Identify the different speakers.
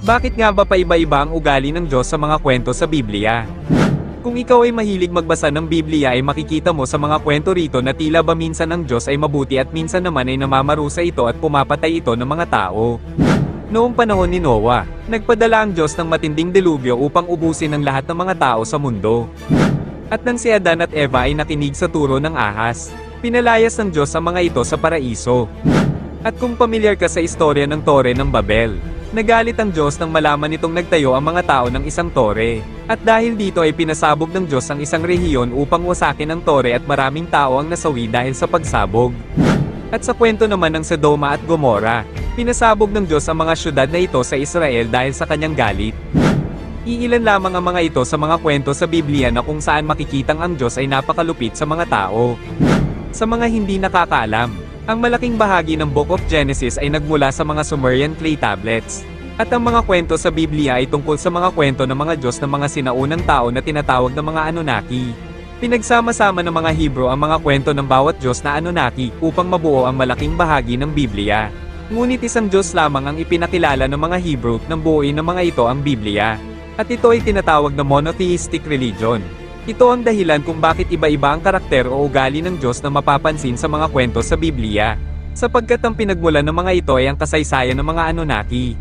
Speaker 1: Bakit nga ba paiba-iba ang ugali ng Diyos sa mga kwento sa Biblia? Kung ikaw ay mahilig magbasa ng Biblia ay makikita mo sa mga kwento rito na tila ba minsan ang Diyos ay mabuti at minsan naman ay namamarusa ito at pumapatay ito ng mga tao. Noong panahon ni Noah, nagpadala ang Diyos ng matinding delubyo upang ubusin ang lahat ng mga tao sa mundo. At nang si Adan at Eva ay nakinig sa turo ng ahas, pinalayas ng Diyos ang mga ito sa paraiso. At kung pamilyar ka sa istorya ng Tore ng Babel, nagalit ang Diyos nang malaman nitong nagtayo ang mga tao ng isang tore. At dahil dito ay pinasabog ng Diyos ang isang rehiyon upang wasakin ang tore at maraming tao ang nasawi dahil sa pagsabog. At sa kwento naman ng Sodoma at Gomora, pinasabog ng Diyos ang mga syudad na ito sa Israel dahil sa kanyang galit. Iilan lamang ang mga ito sa mga kwento sa Biblia na kung saan makikitang ang Diyos ay napakalupit sa mga tao. Sa mga hindi nakakaalam, ang malaking bahagi ng Book of Genesis ay nagmula sa mga Sumerian clay tablets. At ang mga kwento sa Biblia ay tungkol sa mga kwento ng mga Diyos ng mga sinaunang tao na tinatawag na mga Anunnaki. Pinagsama-sama ng mga Hebrew ang mga kwento ng bawat Diyos na Anunnaki upang mabuo ang malaking bahagi ng Biblia. Ngunit isang Diyos lamang ang ipinakilala ng mga Hebrew nang buuin ng mga ito ang Biblia. At ito ay tinatawag na monotheistic religion. Ito ang dahilan kung bakit iba-iba ang karakter o ugali ng Diyos na mapapansin sa mga kwento sa Biblia. Sapagkat ang pinagmulan ng mga ito ay ang kasaysayan ng mga Anunnaki.